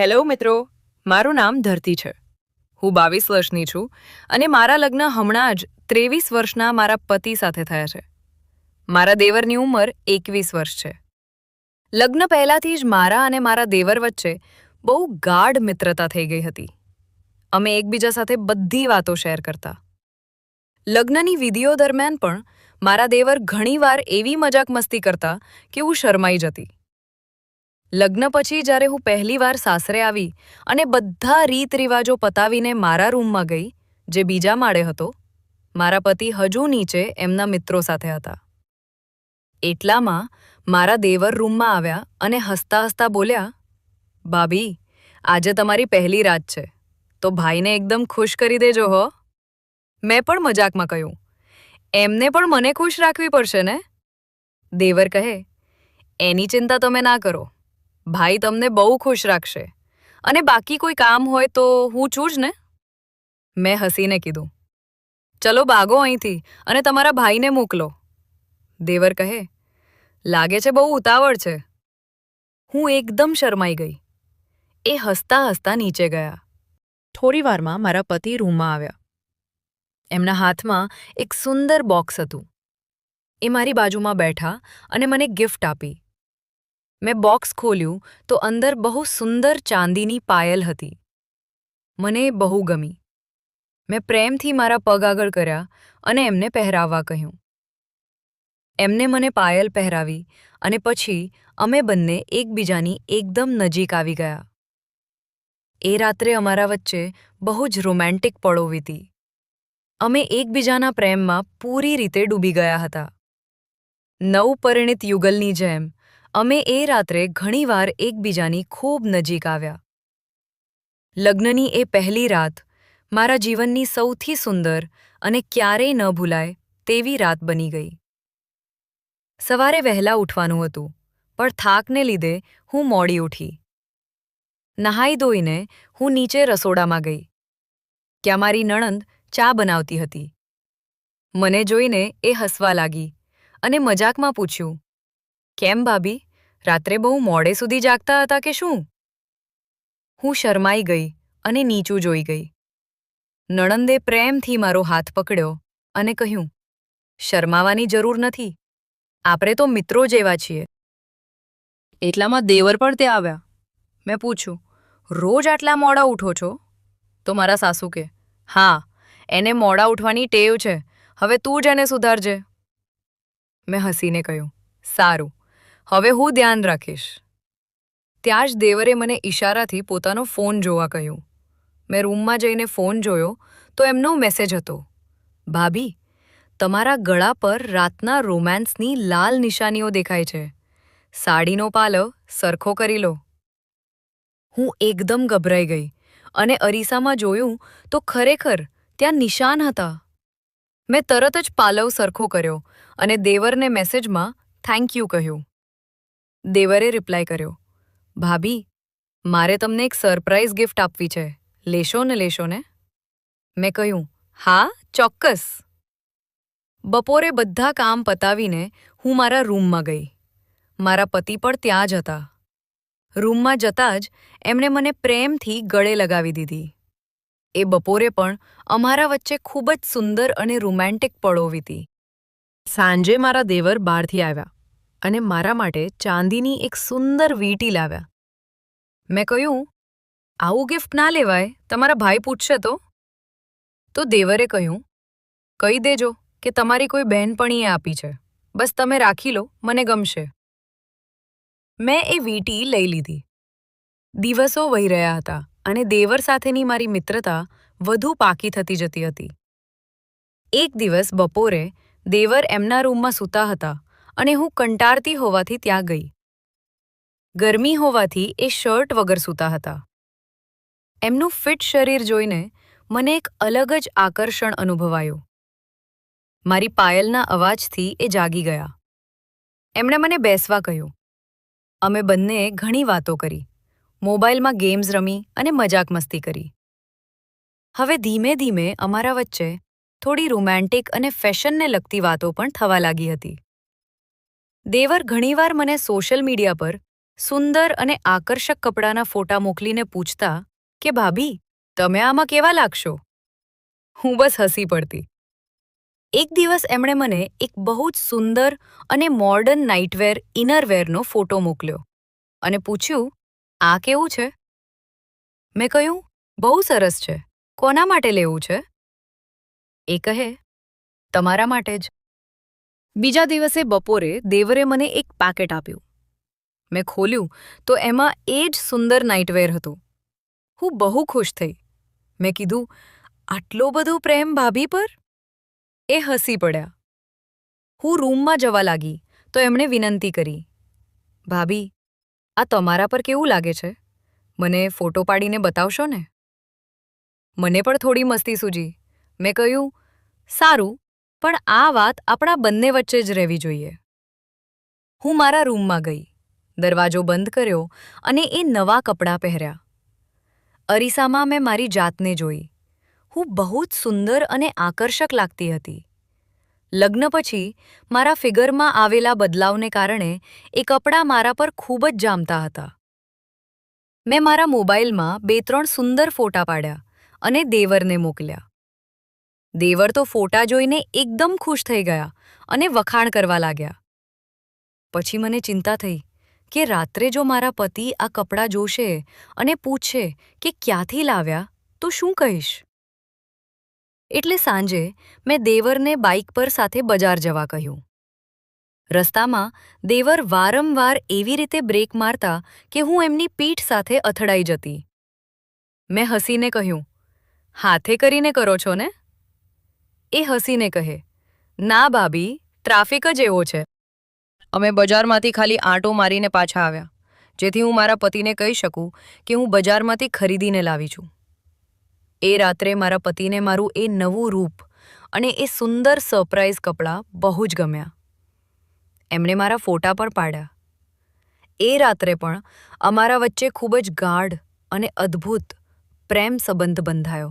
Hello મિત્રો, મારું નામ ધરતી છે. હું 22 વર્ષની છું અને મારા લગ્ન હમણાં જ 23 વર્ષના મારા પતિ સાથે થયા છે. મારા દેવરની ઉંમર 21 વર્ષ છે. લગ્ન પહેલાથી જ મારા અને મારા દેવર વચ્ચે બહુ ગાઢ મિત્રતા થઈ ગઈ હતી. અમે એકબીજા સાથે બધી વાતો શેર કરતા. લગ્નની વિધિઓ દરમિયાન પણ મારા દેવર ઘણીવાર એવી મજાક મસ્તી કરતા કે હું શરમાઈ જતી. લગ્ન પછી જ્યારે હું પહેલીવાર સાસરે આવી અને બધા રીત રિવાજો પતાવીને મારા રૂમમાં ગઈ, જે બીજા માળે હતો, મારા પતિ હજુ નીચે એમના મિત્રો સાથે હતા. એટલામાં મારા દેવર રૂમમાં આવ્યા અને હસતા હસતા બોલ્યા, "ભાભી, આજે તમારી પહેલી રાત છે, તો ભાઈને એકદમ ખુશ કરી દેજો હો." મેં પણ મજાકમાં કહ્યું, "એમને પણ મને ખુશ રાખવી પડશે ને?" દેવર કહે, "એની ચિંતા તમે ના કરો, ભાઈ તમને બહુ ખુશ રાખશે, અને બાકી કોઈ કામ હોય તો હું છું જ ને." મેં હસીને કીધું, "ચલો ભાગો અહીંથી અને તમારા ભાઈને મોકલો." દેવર કહે, "લાગે છે બહુ ઉતાવળ છે." હું એકદમ શરમાઈ ગઈ. એ હસતા હસતા નીચે ગયા. થોડી વારમાં મારા પતિ રૂમમાં આવ્યા. એમના હાથમાં એક સુંદર બોક્સ હતું. એ મારી બાજુમાં બેઠા અને મને ગિફ્ટ આપી. મેં બોક્સ ખોલ્યું તો અંદર બહુ સુંદર ચાંદીની પાયલ હતી. મને એ બહુ ગમી. મેં પ્રેમથી મારા પગ આગળ કર્યા અને એમને પહેરાવવા કહ્યું. એમને મને પાયલ પહેરાવી અને પછી અમે બંને એકબીજાની એકદમ નજીક આવી ગયા. એ રાત્રે અમારા વચ્ચે બહુ જ રોમેન્ટિક પળો વીતી. અમે એકબીજાના પ્રેમમાં પૂરી રીતે ડૂબી ગયા હતા. નવપરિણીત યુગલની જેમ અમે એ રાત્રે ઘણીવાર એકબીજાની ખૂબ નજીક આવ્યા. લગ્નની એ પહેલી રાત મારા જીવનની સૌથી સુંદર અને ક્યારેય ન ભૂલાય તેવી રાત બની ગઈ. સવારે વહેલા ઉઠવાનું હતું, પણ થાકને લીધે હું મોડી ઉઠી. નહાઈ ધોઈને હું નીચે રસોડામાં ગઈ. ત્યાં મારી નણંદ ચા બનાવતી હતી. મને જોઈને એ હસવા લાગી અને મજાકમાં પૂછ્યું, "કેમ ભાભી, રાત્રે બહુ મોડે સુધી જાગતા હતા કે શું?" હું શરમાઈ ગઈ અને નીચું જોઈ ગઈ. નણંદે પ્રેમથી મારો હાથ પકડ્યો અને કહ્યું, "શરમાવાની જરૂર નથી, આપણે તો મિત્રો જેવા છીએ." એટલામાં દેવર પણ ત્યાં આવ્યા. મેં પૂછ્યું, "રોજ આટલા મોડા ઉઠો છો?" તો મારા સાસુ કે, "હા, એને મોડા ઉઠવાની ટેવ છે, હવે તું જ એને સુધારજે." મેં હસીને કહ્યું, "સારું, હવે હું ધ્યાન રાખીશ." ત્યાં જ દેવરે મને ઈશારાથી પોતાનો ફોન જોવા કહ્યું. મેં રૂમમાં જઈને ફોન જોયો તો એમનો મેસેજ હતો, "ભાભી, તમારા ગળા પર રાતના રોમાન્સની લાલ નિશાનીઓ દેખાય છે. સાડીનો પાલવ સરખો કરી લો." હું એકદમ ગભરાઈ ગઈ અને અરીસામાં જોયું તો ખરેખર ત્યાં નિશાન હતા. મેં તરત જ પાલવ સરખો કર્યો અને દેવરને મેસેજમાં થેન્ક યુ કહ્યું. દેવરે રિપ્લાય કર્યો, "ભાભી, મારે તમને એક સરપ્રાઇઝ ગિફ્ટ આપવી છે, લેશો ને?" મેં કહ્યું, "હા, ચોક્કસ." બપોરે બધા કામ પતાવીને હું મારા રૂમમાં ગઈ. મારા પતિ પણ ત્યાં જ હતા. રૂમમાં જતાં જ એમણે મને પ્રેમથી ગળે લગાવી દીધી. એ બપોરે પણ અમારા વચ્ચે ખૂબ જ સુંદર અને રોમેન્ટિક પળો વીતી. સાંજે મારા દેવર બહારથી આવ્યા અને મારા માટે ચાંદીની એક સુંદર વીંટી લાવ્યા. મેં કહ્યું, "આવું ગિફ્ટ ના લેવાય, તમારા ભાઈ પૂછશે તો?" તો દેવરે કહ્યું, "કહી દેજો કે તમારી કોઈ બહેનપણીએ આપી છે, બસ તમે રાખી લો, મને ગમશે." મેં એ વીંટી લઈ લીધી. દિવસો વહી રહ્યા હતા અને દેવર સાથેની મારી મિત્રતા વધુ પાકી થતી જતી હતી. એક દિવસ બપોરે દેવર એમના રૂમમાં સૂતા હતા અને હું કંટાળતી હોવાથી ત્યાં ગઈ. ગરમી હોવાથી એ શર્ટ વગર સૂતા હતા. એમનું ફિટ શરીર જોઈને મને એક અલગ જ આકર્ષણ અનુભવાયું. મારી પાયલના અવાજથી એ જાગી ગયા. એમણે મને બેસવા કહ્યું. અમે બંનેએ ઘણી વાતો કરી, મોબાઈલમાં ગેમ્સ રમી અને મજાક મસ્તી કરી. હવે ધીમે ધીમે અમારા વચ્ચે થોડી રોમેન્ટિક અને ફેશનને લગતી વાતો પણ થવા લાગી હતી. દેવર ઘણીવાર મને સોશિયલ મીડિયા પર સુંદર અને આકર્ષક કપડાના ફોટા મોકલીને પૂછતા કે ભાભી, તમે આમાં કેવા લાગશો? હું બસ હસી પડતી. એક દિવસ એમણે મને એક બહુ જ સુંદર અને મોડર્ન નાઇટવેર ઇનરવેરનો ફોટો મોકલ્યો અને પૂછ્યું, આ કેવું છે? મેં કહ્યું, બહુ સરસ છે. કોના માટે લેવું છે? એ કહે, તમારા માટે જ. બીજા દિવસે બપોરે દેવરે મને એક પેકેટ આપ્યું. મેં ખોલ્યું તો એમાં એ જ સુંદર નાઇટવેર હતું. હું બહુ ખુશ થઈ. મેં કીધું, આટલો બધો પ્રેમ ભાભી પર? એ હસી પડ્યા. હું રૂમમાં જવા લાગી તો એમણે વિનંતી કરી, ભાભી, આ તમારા પર કેવું લાગે છે? મને ફોટો પાડીને બતાવશો ને? મને પણ થોડી મસ્તી સૂજી. મેં કહ્યું, સારું, પણ આ વાત આપણા બંને વચ્ચે જ રહેવી જોઈએ. હું મારા રૂમમાં ગઈ, દરવાજો બંધ કર્યો અને એ નવા કપડાં પહેર્યા. અરીસામાં મેં મારી જાતને જોઈ. હું બહુ જ સુંદર અને આકર્ષક લાગતી હતી. લગ્ન પછી મારા ફિગરમાં આવેલા બદલાવને કારણે એ કપડાં મારા પર ખૂબ જ જામતા હતા. મેં મારા મોબાઈલમાં 2-3 સુંદર ફોટા પાડ્યા અને દેવરને મોકલ્યા. દેવર તો ફોટા જોઈને એકદમ ખુશ થઈ ગયા અને વખાણ કરવા લાગ્યા. પછી મને ચિંતા થઈ કે રાત્રે જો મારા પતિ આ કપડાં જોશે અને પૂછશે કે ક્યાંથી લાવ્યા તો શું કહીશ? એટલે સાંજે મેં દેવરને બાઇક પર સાથે બજાર જવા કહ્યું. રસ્તામાં દેવર વારંવાર એવી રીતે બ્રેક મારતા કે હું એમની પીઠ સાથે અથડાઈ જતી. મેં હસીને કહ્યું, હાથે કરીને કરો છો ને? એ હસીને કહે, ના ભાભી, ટ્રાફિક જ એવો છે. અમે બજારમાંથી ખાલી આંટો મારીને પાછા આવ્યા, જેથી હું મારા પતિને કહી શકું કે હું બજારમાંથી ખરીદીને લાવી છું. એ રાત્રે મારા પતિને મારું એ નવું રૂપ અને એ સુંદર સરપ્રાઇઝ કપડાં બહુ જ ગમ્યા. એમણે મારા ફોટા પણ પાડ્યા. એ રાત્રે પણ અમારા વચ્ચે ખૂબ જ ગાઢ અને અદ્ભુત પ્રેમ સંબંધ બંધાયો.